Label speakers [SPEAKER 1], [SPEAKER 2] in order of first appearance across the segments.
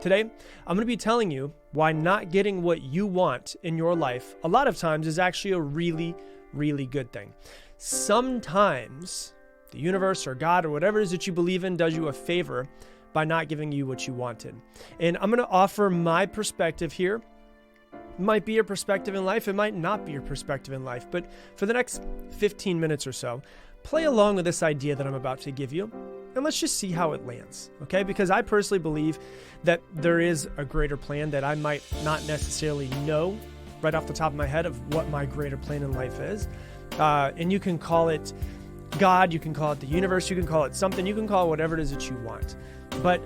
[SPEAKER 1] Today, I'm going to be telling you why not getting what you want in your life a lot of times is actually a really, really good thing. Sometimes the universe or God or whatever it is that you believe in does you a favor by not giving you what you wanted. And I'm going to offer my perspective here. It might be your perspective in life. It might not be your perspective in life. But for the next 15 minutes or so, play along with this idea that I'm about to give you. And let's just see how it lands, okay? Because I personally believe that there is a greater plan that I might not necessarily know right off the top of my head of what my greater plan in life is. And you can call it God, you can call it the universe, you can call it something, you can call it whatever it is that you want. But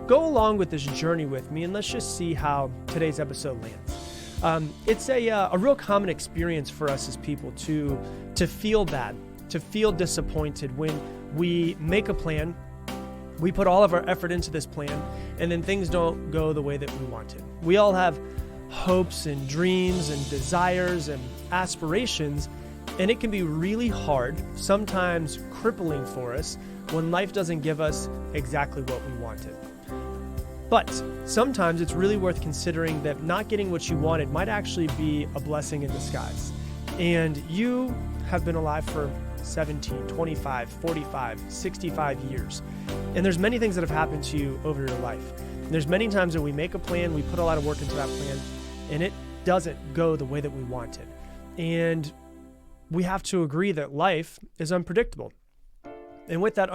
[SPEAKER 1] go along with this journey with me and let's just see how today's episode lands. It's a real common experience for us as people to feel bad, to feel disappointed when we make a plan, we put all of our effort into this plan, and then things don't go the way that we wanted. We all have hopes and dreams and desires and aspirations, and it can be really hard, sometimes crippling for us, when life doesn't give us exactly what we wanted. But sometimes it's really worth considering that not getting what you wanted might actually be a blessing in disguise. And you have been alive for 17, 25, 45, 65 years. And there's many things that have happened to you over your life. And there's many times that we make a plan, we put a lot of work into that plan, and it doesn't go the way that we wanted. And we have to agree that life is unpredictable. And with that the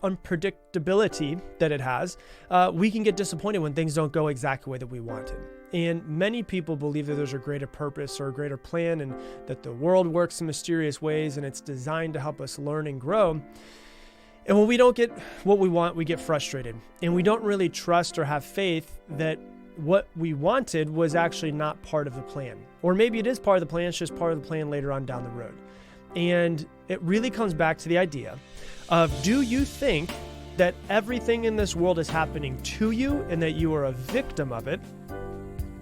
[SPEAKER 1] unpredictability that it has, we can get disappointed when things don't go exactly the way that we wanted. And many people believe that there's a greater purpose or a greater plan and that the world works in mysterious ways and it's designed to help us learn and grow. And when we don't get what we want, we get frustrated. And we don't really trust or have faith that what we wanted was actually not part of the plan. Or maybe it is part of the plan, it's just part of the plan later on down the road. And it really comes back to the idea of, do you think that everything in this world is happening to you and that you are a victim of it?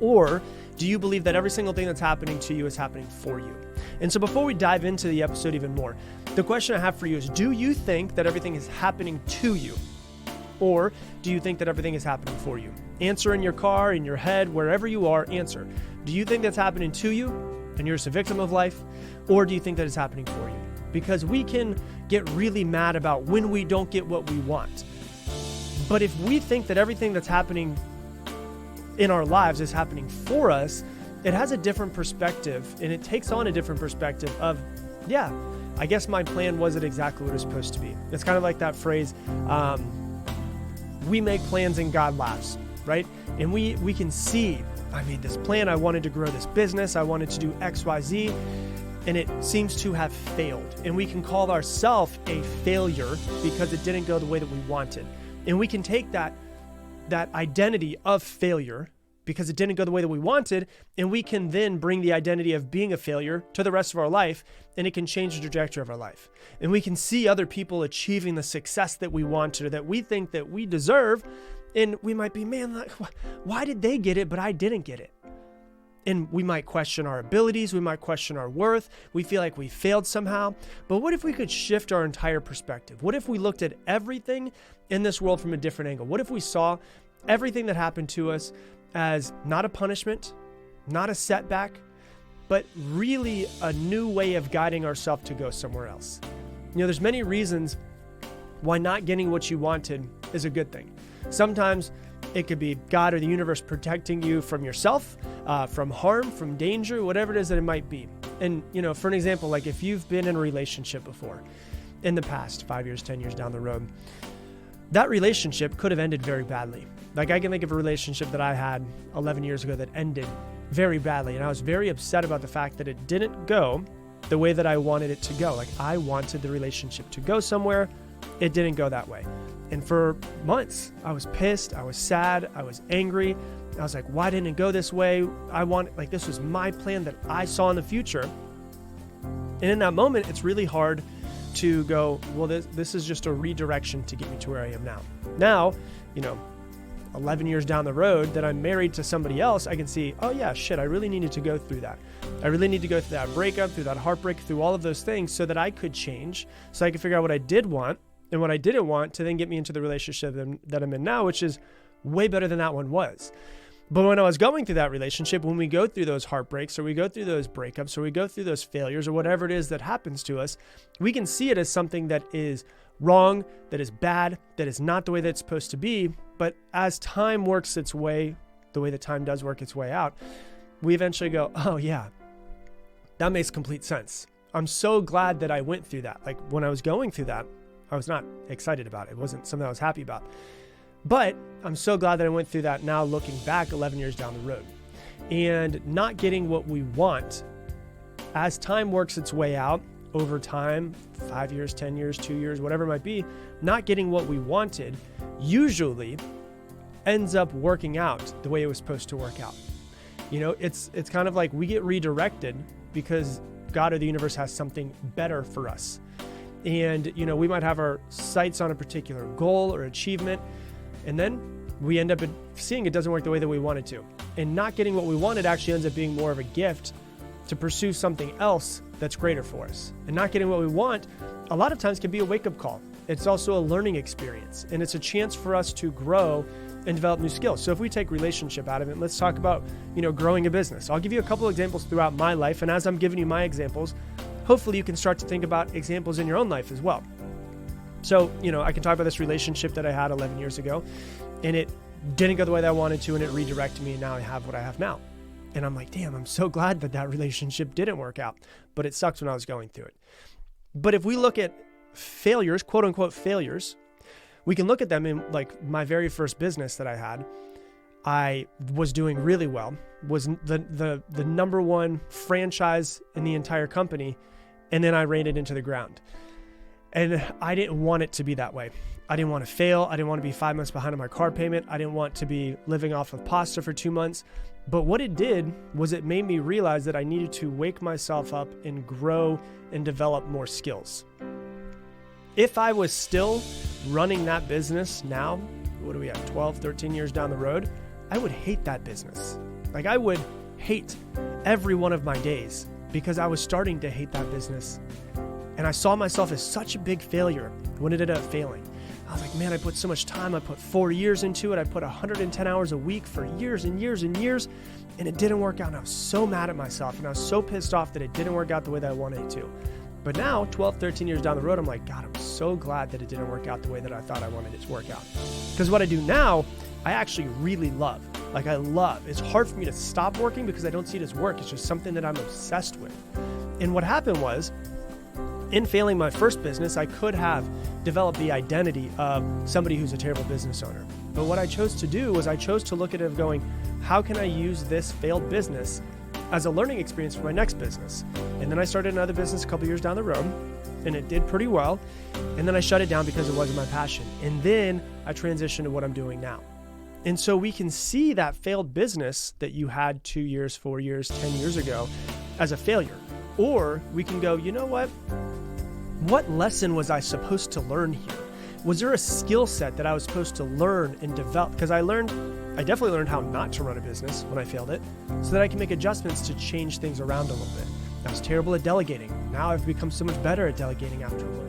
[SPEAKER 1] Or do you believe that every single thing that's happening to you is happening for you? And so before we dive into the episode even more, the question I have for you is, do you think that everything is happening to you? Or do you think that everything is happening for you? Answer in your car, in your head, wherever you are, answer. Do you think that's happening to you and you're just a victim of life? Or do you think that it's happening for you? Because we can get really mad about when we don't get what we want. But if we think that everything that's happening in our lives is happening for us, it has a different perspective and it takes on a different perspective of, yeah, I guess my plan wasn't exactly what it was supposed to be. It's kind of like that phrase, we make plans and God laughs, right? And we can see, I made this plan, I wanted to grow this business, I wanted to do X, Y, Z, and it seems to have failed. And we can call ourselves a failure because it didn't go the way that we wanted. And we can take that identity of failure because it didn't go the way that we wanted, and we can then bring the identity of being a failure to the rest of our life, and it can change the trajectory of our life. And we can see other people achieving the success that we wanted or that we think that we deserve, and we might be, man, like, why did they get it but I didn't get it? And we might question our abilities, we might question our worth, we feel like we failed somehow. But what if we could shift our entire perspective? What if we looked at everything in this world from a different angle? What if we saw everything that happened to us as not a punishment, not a setback, but really a new way of guiding ourselves to go somewhere else? You know, there's many reasons why not getting what you wanted is a good thing. Sometimes it could be God or the universe protecting you from yourself, from harm, from danger, whatever it is that it might be. And, you know, for an example, like if you've been in a relationship before in the past, 5 years, 10 years down the road, that relationship could have ended very badly. Like I can think of a relationship that I had 11 years ago that ended very badly. And I was very upset about the fact that it didn't go the way that I wanted it to go. Like I wanted the relationship to go somewhere. It didn't go that way. And for months, I was pissed, I was sad, I was angry. I was like, why didn't it go this way? This was my plan that I saw in the future. And in that moment, it's really hard to go, well, this is just a redirection to get me to where I am now. Now, 11 years down the road that I'm married to somebody else, I can see, oh yeah, shit, I really needed to go through that. I really need to go through that breakup, through that heartbreak, through all of those things so that I could change, so I could figure out what I did want and what I didn't want to then get me into the relationship that I'm in now, which is way better than that one was. But when I was going through that relationship, when we go through those heartbreaks or we go through those breakups or we go through those failures or whatever it is that happens to us, we can see it as something that is wrong, that is bad, that is not the way that it's supposed to be. But as time works its way, the way that time does work its way out, we eventually go, oh yeah, that makes complete sense. I'm so glad that I went through that. Like when I was going through that, I was not excited about it. It wasn't something I was happy about. But I'm so glad that I went through that now looking back 11 years down the road. And not getting what we want, as time works its way out over time, 5 years, 10 years, 2 years, whatever it might be, not getting what we wanted usually ends up working out the way it was supposed to work out. You know, it's kind of like we get redirected because God or the universe has something better for us. And, you know, we might have our sights on a particular goal or achievement, and then we end up seeing it doesn't work the way that we wanted to. And not getting what we wanted actually ends up being more of a gift to pursue something else that's greater for us. And not getting what we want a lot of times can be a wake-up call. It's also a learning experience, and it's a chance for us to grow and develop new skills. So if we take relationship out of it, let's talk about, you know, growing a business. I'll give you a couple of examples throughout my life, and as I'm giving you my examples, hopefully you can start to think about examples in your own life as well. So, you know, I can talk about this relationship that I had 11 years ago, and it didn't go the way that I wanted to, and it redirected me, and now I have what I have now. And I'm like, damn, I'm so glad that that relationship didn't work out, but it sucked when I was going through it. But if we look at failures, quote unquote failures, we can look at them in like my very first business that I had. I was doing really well, was the number one franchise in the entire company, and then I ran it into the ground. And I didn't want it to be that way. I didn't want to fail. I didn't want to be 5 months behind on my car payment. I didn't want to be living off of pasta for 2 months. But what it did was it made me realize that I needed to wake myself up and grow and develop more skills. If I was still running that business now, what do we have, 12, 13 years down the road, I would hate that business. Like I would hate every one of my days because I was starting to hate that business. And I saw myself as such a big failure when it ended up failing. I was like, man, I put so much time. I put 4 years into it. I put 110 hours a week for years and years and years, and it didn't work out. And I was so mad at myself, and I was so pissed off that it didn't work out the way that I wanted it to. But now, 12, 13 years down the road, I'm like, God, I'm so glad that it didn't work out the way that I thought I wanted it to work out. Because what I do now, I actually really love. Like I love. It's hard for me to stop working because I don't see it as work. It's just something that I'm obsessed with. And what happened was, in failing my first business, I could have developed the identity of somebody who's a terrible business owner. But what I chose to do was I chose to look at it of going, how can I use this failed business as a learning experience for my next business? And then I started another business a couple years down the road, and it did pretty well. And then I shut it down because it wasn't my passion. And then I transitioned to what I'm doing now. And so we can see that failed business that you had 2 years, 4 years, 10 years ago as a failure. Or we can go, you know what? What lesson was I supposed to learn here? Was there a skill set that I was supposed to learn and develop? Because I definitely learned how not to run a business when I failed it, so that I can make adjustments to change things around a little bit. I was terrible at delegating. Now I've become so much better at delegating after learning.